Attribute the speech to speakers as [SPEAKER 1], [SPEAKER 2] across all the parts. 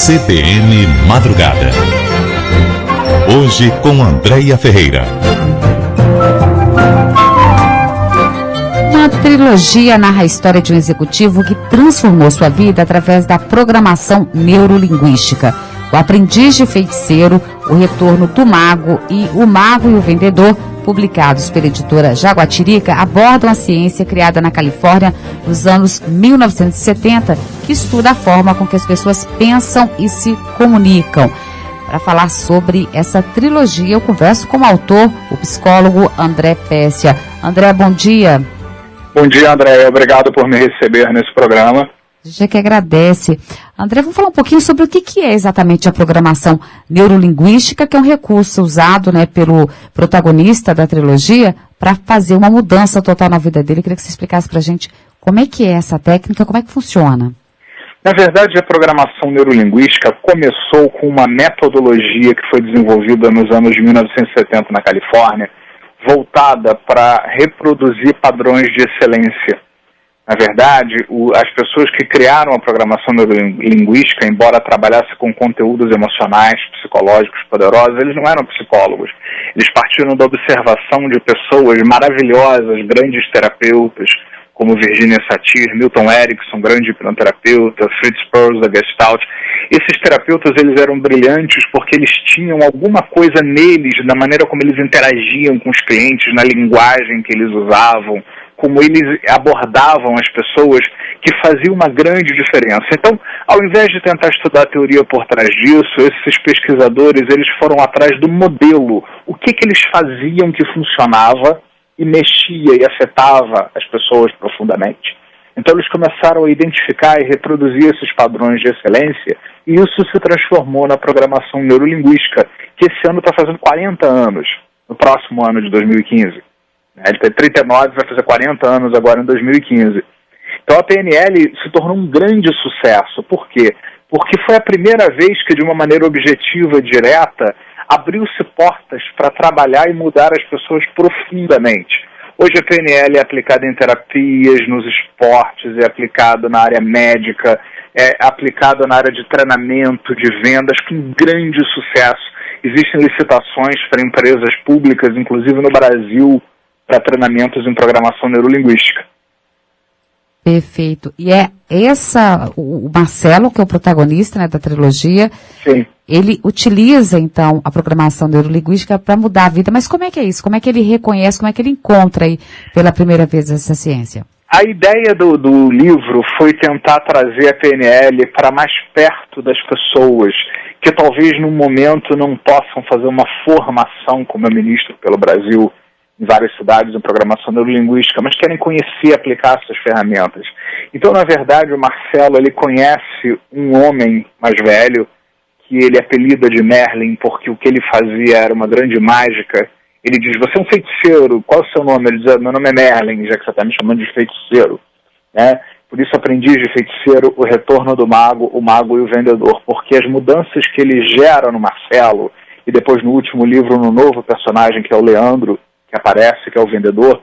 [SPEAKER 1] CBN Madrugada. Hoje com Andréia Ferreira.
[SPEAKER 2] Uma trilogia narra a história de um executivo que transformou sua vida através da programação neurolinguística. O Aprendiz de Feiticeiro, O Retorno do Mago e O Mago e o Vendedor, publicados pela editora Jaguatirica, abordam a ciência criada na Califórnia nos anos 1970, que estuda a forma com que as pessoas pensam e se comunicam. Para falar sobre essa trilogia, eu converso com o autor, o psicólogo André Pescia. André, bom dia.
[SPEAKER 3] Bom dia, André. Obrigado por me receber nesse programa.
[SPEAKER 2] A gente que agradece. André, vamos falar um pouquinho sobre o que é exatamente a programação neurolinguística, que é um recurso usado, pelo protagonista da trilogia para fazer uma mudança total na vida dele. Eu queria que você explicasse para a gente como é que é essa técnica, como é que funciona.
[SPEAKER 3] Na verdade, a programação neurolinguística começou com uma metodologia que foi desenvolvida nos anos de 1970 na Califórnia, voltada para reproduzir padrões de excelência. Na verdade, as pessoas que criaram a programação neurolinguística, embora trabalhassem com conteúdos emocionais, psicológicos poderosos, eles não eram psicólogos. Eles partiram da observação de pessoas maravilhosas, grandes terapeutas, como Virginia Satir, Milton Erickson, grande hipnoterapeuta, Fritz Perls, da Gestalt. Esses terapeutas, eles eram brilhantes porque eles tinham alguma coisa neles, na maneira como eles interagiam com os clientes, na linguagem que eles usavam, como eles abordavam as pessoas, que fazia uma grande diferença. Então, ao invés de tentar estudar a teoria por trás disso, esses pesquisadores, eles foram atrás do modelo. O que eles faziam que funcionava e mexia e afetava as pessoas profundamente. Então, eles começaram a identificar e reproduzir esses padrões de excelência, e isso se transformou na programação neurolinguística, que esse ano está fazendo 40 anos, no próximo ano de 2015. Ele tem 39, vai fazer 40 anos agora em 2015. Então a PNL se tornou um grande sucesso. Por quê? Porque foi a primeira vez que, de uma maneira objetiva, direta, abriu-se portas para trabalhar e mudar as pessoas profundamente. Hoje a PNL é aplicada em terapias, nos esportes, é aplicada na área médica, é aplicada na área de treinamento, de vendas, com grande sucesso. Existem licitações para empresas públicas, inclusive no Brasil, para treinamentos em programação neurolinguística.
[SPEAKER 2] Perfeito. E o Marcelo, que é o protagonista da trilogia,
[SPEAKER 3] sim,
[SPEAKER 2] ele utiliza, então, a programação neurolinguística para mudar a vida. Mas como é que é isso? Como é que ele reconhece, como é que ele encontra aí pela primeira vez essa ciência?
[SPEAKER 3] A ideia do livro foi tentar trazer a PNL para mais perto das pessoas, que talvez no momento não possam fazer uma formação, como eu ministro pelo Brasil, em várias cidades em programação neurolinguística, mas querem conhecer e aplicar essas ferramentas. Então, na verdade, o Marcelo, ele conhece um homem mais velho, que ele apelida de Merlin, porque o que ele fazia era uma grande mágica. Ele diz: você é um feiticeiro, qual é o seu nome? Ele diz: meu nome é Merlin, já que você está me chamando de feiticeiro. Por isso, Aprendiz de Feiticeiro, O Retorno do Mago, O Mago e o Vendedor, porque as mudanças que ele gera no Marcelo, e depois no último livro, no novo personagem, que é o Leandro, que aparece, que é o vendedor,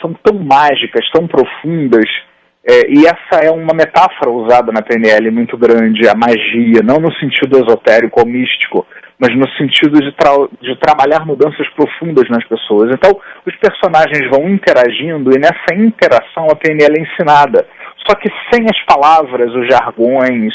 [SPEAKER 3] são tão mágicas, tão profundas, e essa é uma metáfora usada na PNL muito grande, a magia, não no sentido esotérico ou místico, mas no sentido de trabalhar mudanças profundas nas pessoas. Então, os personagens vão interagindo, e nessa interação a PNL é ensinada, só que sem as palavras, os jargões,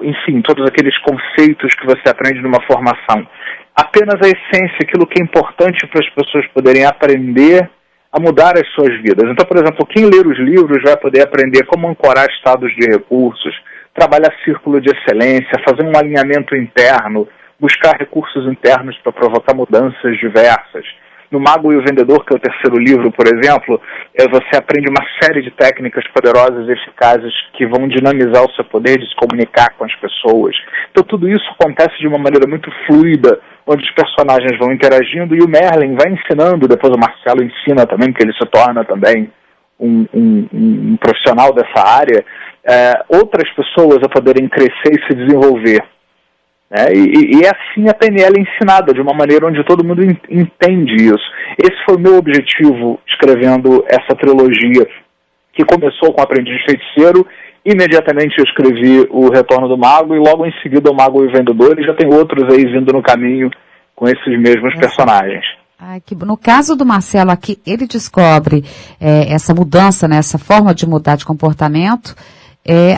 [SPEAKER 3] enfim, todos aqueles conceitos que você aprende numa formação. Apenas a essência, aquilo que é importante para as pessoas poderem aprender a mudar as suas vidas. Então, por exemplo, quem ler os livros vai poder aprender como ancorar estados de recursos, trabalhar círculo de excelência, fazer um alinhamento interno, buscar recursos internos para provocar mudanças diversas. No Mago e o Vendedor, que é o terceiro livro, por exemplo, você aprende uma série de técnicas poderosas e eficazes que vão dinamizar o seu poder de se comunicar com as pessoas. Então tudo isso acontece de uma maneira muito fluida, onde os personagens vão interagindo e o Merlin vai ensinando, depois o Marcelo ensina também, porque ele se torna também um profissional dessa área, outras pessoas a poderem crescer e se desenvolver. E assim a PNL é ensinada, de uma maneira onde todo mundo entende isso. Esse foi o meu objetivo escrevendo essa trilogia, que começou com Aprendiz de Feiticeiro Imediatamente eu escrevi O Retorno do Mago, e logo em seguida O Mago e o Vendedor, e já tem outros aí vindo no caminho com esses mesmos personagens.
[SPEAKER 2] No caso do Marcelo aqui, ele descobre essa mudança, né, essa forma de mudar de comportamento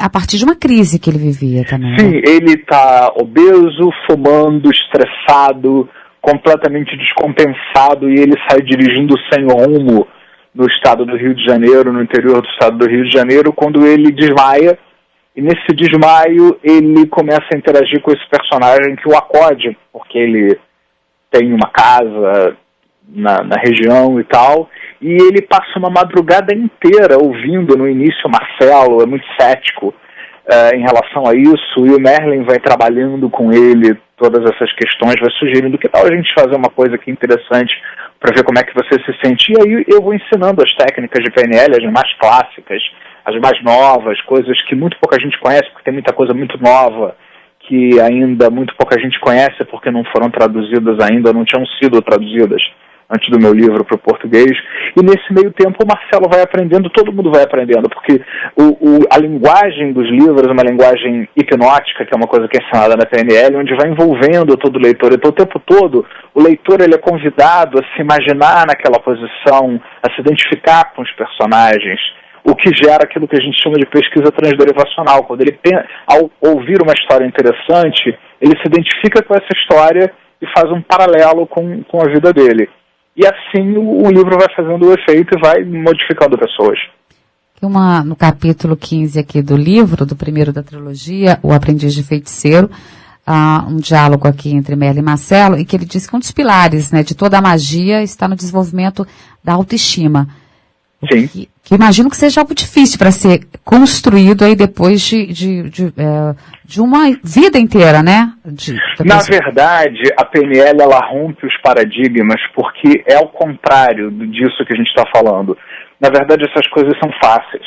[SPEAKER 2] a partir de uma crise que ele vivia também.
[SPEAKER 3] Sim, ele está obeso, fumando, estressado, completamente descompensado, e ele sai dirigindo sem rumo no estado do Rio de Janeiro, no interior do estado do Rio de Janeiro, quando ele desmaia, e nesse desmaio ele começa a interagir com esse personagem que o acode, porque ele tem uma casa na região e tal, e ele passa uma madrugada inteira ouvindo no início o Marcelo, é muito cético em relação a isso, e o Merlin vai trabalhando com ele todas essas questões, vai sugerindo que tal a gente fazer uma coisa aqui interessante para ver como é que você se sente, e aí eu vou ensinando as técnicas de PNL, as mais clássicas, as mais novas, coisas que muito pouca gente conhece, porque tem muita coisa muito nova, que ainda muito pouca gente conhece porque não foram traduzidas ainda, não tinham sido traduzidas antes do meu livro para o português, e nesse meio tempo o Marcelo vai aprendendo, todo mundo vai aprendendo, porque a linguagem dos livros é uma linguagem hipnótica, que é uma coisa que é ensinada na PNL, onde vai envolvendo todo o leitor, então o tempo todo o leitor ele é convidado a se imaginar naquela posição, a se identificar com os personagens, o que gera aquilo que a gente chama de pesquisa transderivacional, quando ele, ao ouvir uma história interessante, ele se identifica com essa história e faz um paralelo com a vida dele. E assim o livro vai fazendo o efeito e vai modificando pessoas.
[SPEAKER 2] No capítulo 15 aqui do livro, do primeiro da trilogia, O Aprendiz de Feiticeiro, há um diálogo aqui entre Merlin e Marcelo, e que ele diz que um dos pilares, né, de toda a magia está no desenvolvimento da autoestima.
[SPEAKER 3] Sim.
[SPEAKER 2] Que imagino que seja algo difícil para ser construído aí depois de uma vida inteira, né?
[SPEAKER 3] Na verdade, a PNL ela rompe os paradigmas porque é ao contrário disso que a gente está falando. Na verdade, essas coisas são fáceis.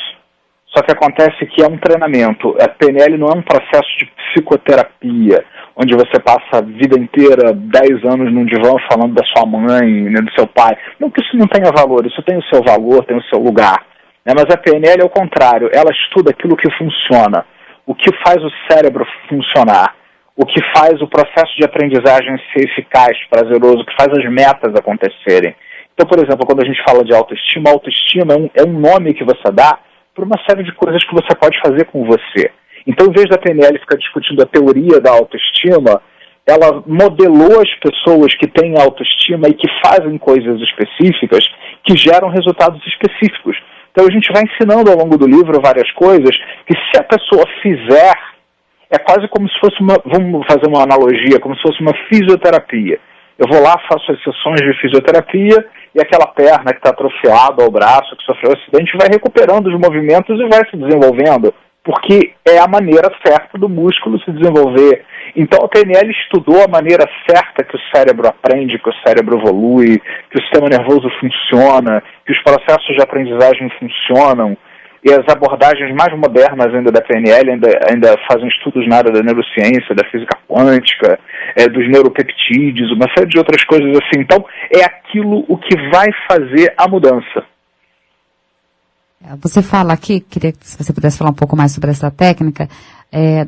[SPEAKER 3] Só que acontece que é um treinamento. A PNL não é um processo de psicoterapia, onde você passa a vida inteira, 10 anos num divã falando da sua mãe, né, do seu pai. Não que isso não tenha valor, isso tem o seu valor, tem o seu lugar. Né, mas a PNL é o contrário, ela estuda aquilo que funciona, o que faz o cérebro funcionar, o que faz o processo de aprendizagem ser eficaz, prazeroso, o que faz as metas acontecerem. Então, por exemplo, quando a gente fala de autoestima, autoestima é um nome que você dá para uma série de coisas que você pode fazer com você. Então, em vez da PNL ficar discutindo a teoria da autoestima, ela modelou as pessoas que têm autoestima e que fazem coisas específicas que geram resultados específicos. Então, a gente vai ensinando ao longo do livro várias coisas que, se a pessoa fizer, é quase como se fosse vamos fazer uma analogia, como se fosse uma fisioterapia. Eu vou lá, faço as sessões de fisioterapia e aquela perna que está atrofiada, ou o braço que sofreu um acidente, vai recuperando os movimentos e vai se desenvolvendo, porque é a maneira certa do músculo se desenvolver. Então a PNL estudou a maneira certa que o cérebro aprende, que o cérebro evolui, que o sistema nervoso funciona, que os processos de aprendizagem funcionam, e as abordagens mais modernas ainda da PNL ainda fazem estudos na área da neurociência, da física quântica, dos neuropeptídeos, uma série de outras coisas assim. Então, é aquilo o que vai fazer a mudança.
[SPEAKER 2] Você fala aqui, queria que se você pudesse falar um pouco mais sobre essa técnica,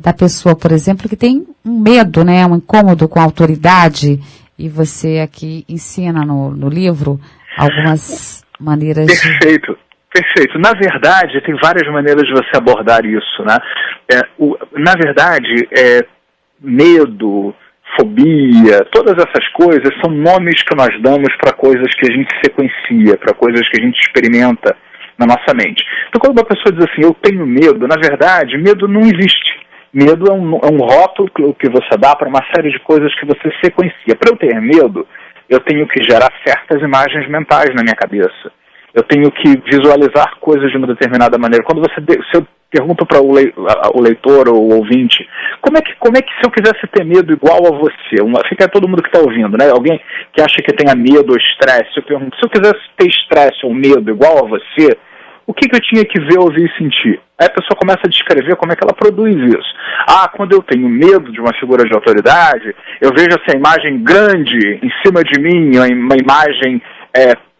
[SPEAKER 2] da pessoa, por exemplo, que tem um medo, né, um incômodo com a autoridade, e você aqui ensina no livro algumas maneiras
[SPEAKER 3] Perfeito. Na verdade, tem várias maneiras de você abordar isso, né? Na verdade, medo, fobia, todas essas coisas são nomes que nós damos para coisas que a gente sequencia, para coisas que a gente experimenta na nossa mente. Então, quando uma pessoa diz assim, eu tenho medo, na verdade, medo não existe. Medo é um rótulo que você dá para uma série de coisas que você sequencia. Para eu ter medo, eu tenho que gerar certas imagens mentais na minha cabeça. Eu tenho que visualizar coisas de uma determinada maneira. Se eu pergunto para o leitor ou o ouvinte, como é que se eu quisesse ter medo igual a você, fica todo mundo que está ouvindo, né? Alguém que acha que tenha medo ou estresse, eu pergunto, se eu quisesse ter estresse ou medo igual a você, o que eu tinha que ver, ouvir e sentir? Aí a pessoa começa a descrever como é que ela produz isso. Quando eu tenho medo de uma figura de autoridade, eu vejo essa imagem grande em cima de mim, uma imagem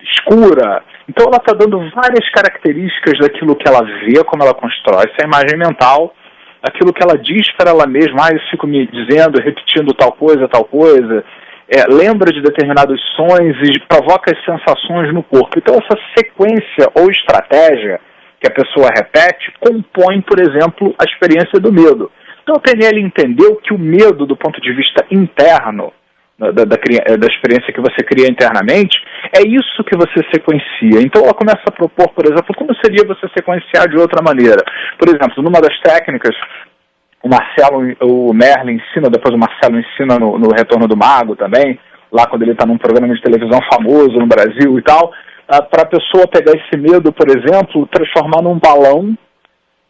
[SPEAKER 3] escura. Então ela está dando várias características daquilo que ela vê, como ela constrói essa imagem mental, aquilo que ela diz para ela mesma, eu fico me dizendo, repetindo tal coisa, lembra de determinados sonhos e provoca as sensações no corpo. Então essa sequência ou estratégia que a pessoa repete compõe, por exemplo, a experiência do medo. Então a PNL entendeu que o medo, do ponto de vista interno, da experiência que você cria internamente, é isso que você sequencia. Então ela começa a propor, por exemplo, como seria você sequenciar de outra maneira. Por exemplo, numa das técnicas, o Merlin ensina, depois o Marcelo ensina no Retorno do Mago também, lá quando ele está num programa de televisão famoso no Brasil e tal, para a pessoa pegar esse medo, por exemplo, transformar num balão,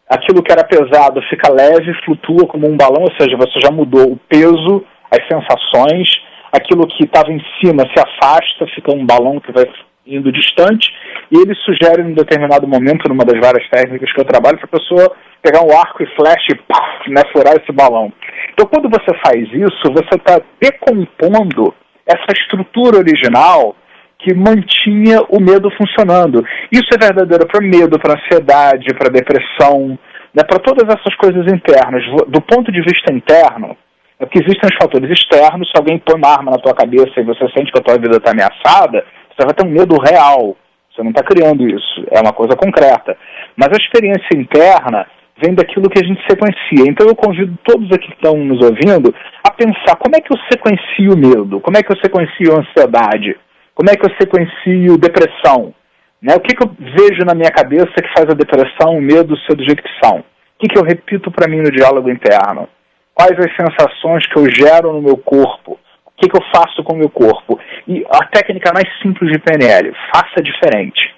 [SPEAKER 3] aquilo que era pesado fica leve, flutua como um balão, ou seja, você já mudou o peso, as sensações, aquilo que estava em cima se afasta, fica um balão que vai indo distante, e ele sugere em um determinado momento, numa das várias técnicas que eu trabalho, para a pessoa pegar um arco e flecha e furar esse balão. Então, quando você faz isso, você está decompondo essa estrutura original que mantinha o medo funcionando. Isso é verdadeiro para medo, para ansiedade, para depressão, né, para todas essas coisas internas. Do ponto de vista interno, é porque existem os fatores externos. Se alguém põe uma arma na tua cabeça e você sente que a tua vida está ameaçada, você vai ter um medo real. Você não está criando isso. É uma coisa concreta. Mas a experiência interna vem daquilo que a gente sequencia. Então eu convido todos aqui que estão nos ouvindo a pensar como é que eu sequencio o medo, como é que eu sequencio a ansiedade, como é que eu sequencio depressão, né? O que eu vejo na minha cabeça que faz a depressão, o medo ser do jeito que são? O que eu repito para mim no diálogo interno? Quais as sensações que eu gero no meu corpo? O que eu faço com o meu corpo? E a técnica mais simples de PNL, faça diferente.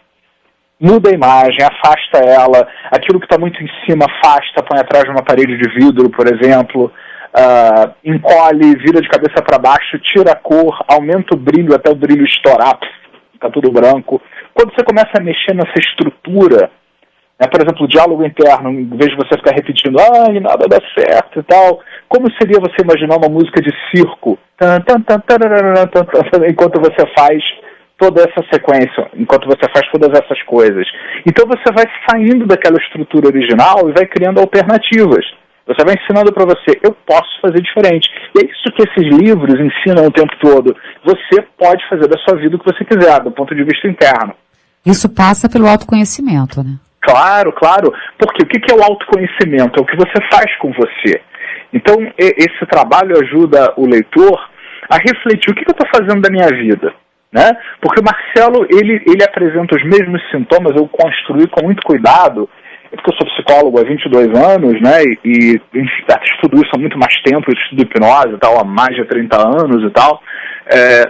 [SPEAKER 3] Muda a imagem, afasta ela, aquilo que está muito em cima afasta, põe atrás de uma parede de vidro, por exemplo, encolhe, vira de cabeça para baixo, tira a cor, aumenta o brilho até o brilho estourar, fica tudo branco. Quando você começa a mexer nessa estrutura, né, por exemplo, o diálogo interno, em vez de você ficar repetindo, nada dá certo e tal, como seria você imaginar uma música de circo, enquanto você faz toda essa sequência, enquanto você faz todas essas coisas. Então você vai saindo daquela estrutura original e vai criando alternativas. Você vai ensinando para você, eu posso fazer diferente. E é isso que esses livros ensinam o tempo todo. Você pode fazer da sua vida o que você quiser, do ponto de vista interno.
[SPEAKER 2] Isso passa pelo autoconhecimento, né?
[SPEAKER 3] Claro, claro. Porque o que é o autoconhecimento? É o que você faz com você. Então, esse trabalho ajuda o leitor a refletir o que eu estou fazendo da minha vida. Né? Porque o Marcelo, ele apresenta os mesmos sintomas, eu construí com muito cuidado, porque eu sou psicólogo há 22 anos, né, e estudo isso há muito mais tempo, eu estudo hipnose e tal, há mais de 30 anos e tal.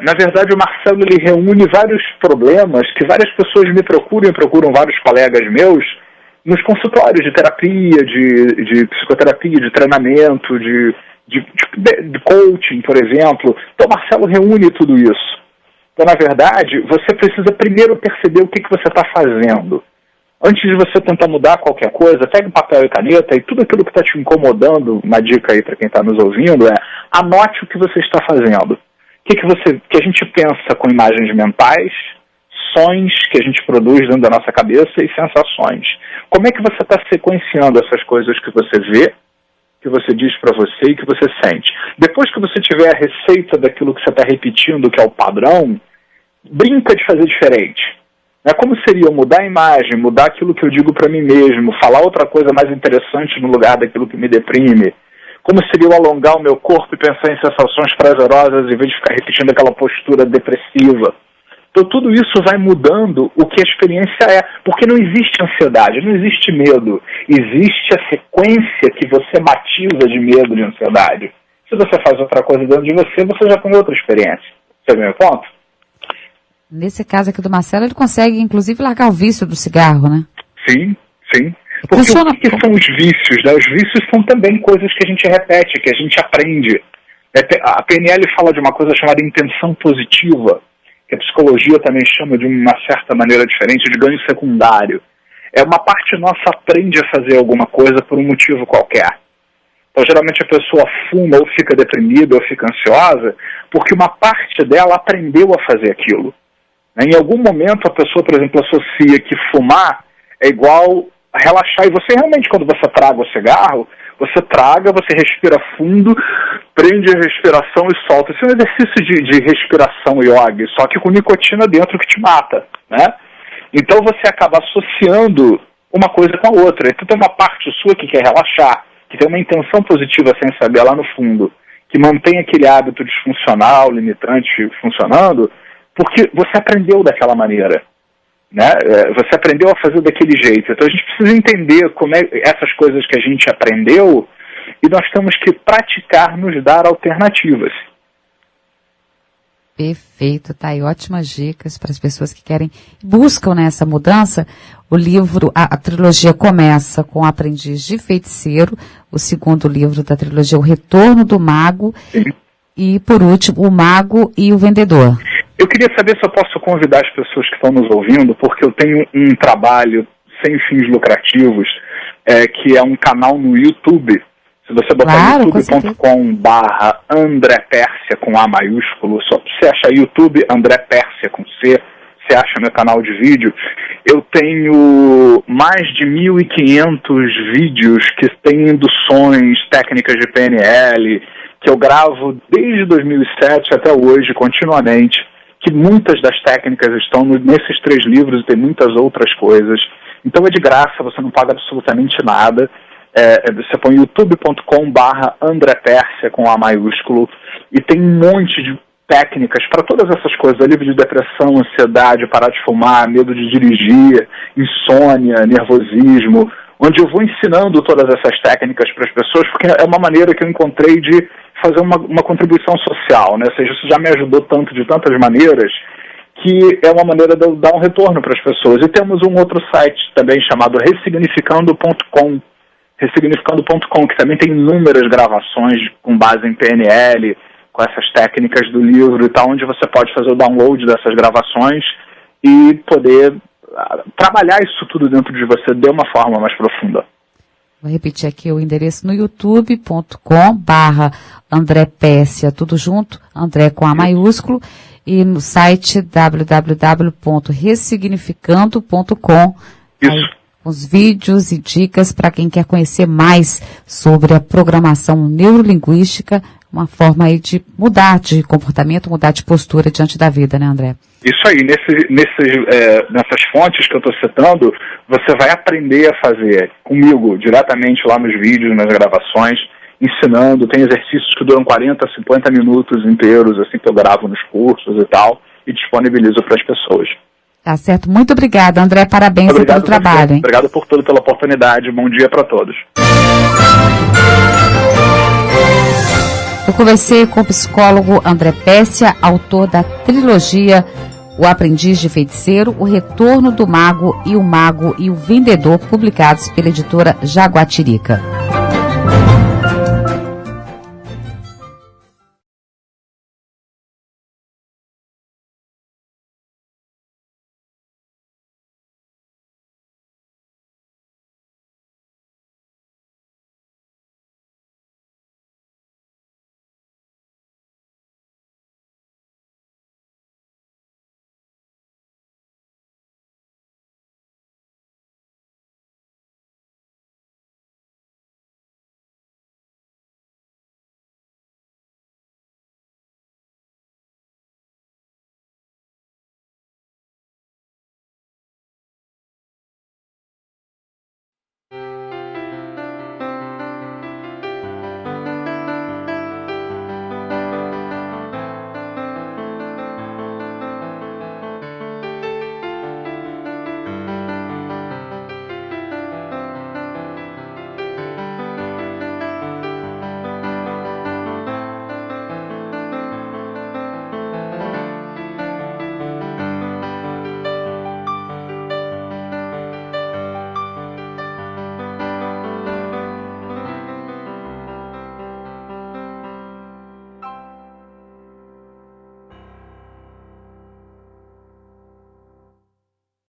[SPEAKER 3] Na verdade, o Marcelo, ele reúne vários problemas que várias pessoas me procuram vários colegas meus, nos consultórios de terapia, de psicoterapia, de treinamento, de coaching, por exemplo. Então, o Marcelo reúne tudo isso. Então, na verdade, você precisa primeiro perceber o que você está fazendo. Antes de você tentar mudar qualquer coisa, pegue papel e caneta e tudo aquilo que está te incomodando, uma dica aí para quem está nos ouvindo anote o que você está fazendo. O que a gente pensa com imagens mentais, sons que a gente produz dentro da nossa cabeça e sensações. Como é que você está sequenciando essas coisas que você vê, que você diz para você e que você sente? Depois que você tiver a receita daquilo que você está repetindo, que é o padrão, brinca de fazer diferente. Como seria mudar a imagem, mudar aquilo que eu digo para mim mesmo, falar outra coisa mais interessante no lugar daquilo que me deprime? Como seria eu alongar o meu corpo e pensar em sensações prazerosas em vez de ficar repetindo aquela postura depressiva? Então tudo isso vai mudando o que a experiência é, porque não existe ansiedade, não existe medo, existe a sequência que você matiza de medo, de ansiedade. Se você faz outra coisa dentro de você, você já tem outra experiência. Você vê meu ponto?
[SPEAKER 2] Nesse caso aqui do Marcelo, ele consegue inclusive largar o vício do cigarro, né?
[SPEAKER 3] Sim, sim. Porque o que são os vícios? Né? Os vícios são também coisas que a gente repete, que a gente aprende. A PNL fala de uma coisa chamada intenção positiva, que a psicologia também chama de uma certa maneira diferente de ganho secundário. Uma parte nossa aprende a fazer alguma coisa por um motivo qualquer. Então, geralmente a pessoa fuma ou fica deprimida ou fica ansiosa porque uma parte dela aprendeu a fazer aquilo. Em algum momento a pessoa, por exemplo, associa que fumar é igual a relaxar. E você realmente, quando você traga o cigarro, você traga, você respira fundo, prende a respiração e solta. Isso é um exercício de respiração yoga, só que com nicotina dentro que te mata, né? Então você acaba associando uma coisa com a outra. Então tem uma parte sua que quer relaxar, que tem uma intenção positiva sem saber lá no fundo, que mantém aquele hábito disfuncional, limitante funcionando, porque você aprendeu daquela maneira, né? Você aprendeu a fazer daquele jeito. Então a gente precisa entender como essas coisas que a gente aprendeu, e nós temos que praticar nos dar alternativas.
[SPEAKER 2] Perfeito, tá aí ótimas dicas para as pessoas que buscam nessa mudança. O livro, a trilogia começa com o Aprendiz de Feiticeiro, o segundo livro da trilogia, O Retorno do Mago, sim, e por último, O Mago e o Vendedor.
[SPEAKER 3] Eu queria saber se eu posso convidar as pessoas que estão nos ouvindo, porque eu tenho um trabalho sem fins lucrativos, que é um canal no YouTube. Se você botar youtube.com/André Pérsia com A maiúsculo, só você achar YouTube André Pérsia com C, você acha meu canal de vídeo. Eu tenho mais de 1.500 vídeos que têm induções, técnicas de PNL, que eu gravo desde 2007 até hoje, continuamente, que muitas das técnicas estão nesses 3 livros e tem muitas outras coisas. Então é de graça, você não paga absolutamente nada. Você põe youtube.com/André Pérsia com A maiúsculo, e tem um monte de técnicas para todas essas coisas, alívio de depressão, ansiedade, parar de fumar, medo de dirigir, insônia, nervosismo, onde eu vou ensinando todas essas técnicas para as pessoas, porque é uma maneira que eu encontrei de fazer uma contribuição social, né? Ou seja, isso já me ajudou tanto, de tantas maneiras, que é uma maneira de eu dar um retorno para as pessoas. E temos um outro site também chamado ressignificando.com, que também tem inúmeras gravações com base em PNL, com essas técnicas do livro e tal, onde você pode fazer o download dessas gravações e poder trabalhar isso tudo dentro de você de uma forma mais profunda.
[SPEAKER 2] Vou repetir aqui o endereço no youtube.com/André Pérsia, tudo junto, André com A maiúsculo, e no site www.ressignificando.com.
[SPEAKER 3] Isso.
[SPEAKER 2] Os vídeos e dicas para quem quer conhecer mais sobre a programação neurolinguística, uma forma aí de mudar de comportamento, mudar de postura diante da vida, né, André?
[SPEAKER 3] Isso aí, nessas fontes que eu estou citando, você vai aprender a fazer comigo, diretamente lá nos vídeos, nas gravações, ensinando. Tem exercícios que duram 40, 50 minutos inteiros, assim, que eu gravo nos cursos e tal, e disponibilizo para as pessoas.
[SPEAKER 2] Tá certo. Muito obrigada, André. Parabéns pelo trabalho. Hein?
[SPEAKER 3] Obrigado por tudo, pela oportunidade. Bom dia para todos.
[SPEAKER 2] Eu conversei com o psicólogo André Pérsia, autor da trilogia O Aprendiz de Feiticeiro, O Retorno do Mago e o Vendedor, publicados pela editora Jaguatirica.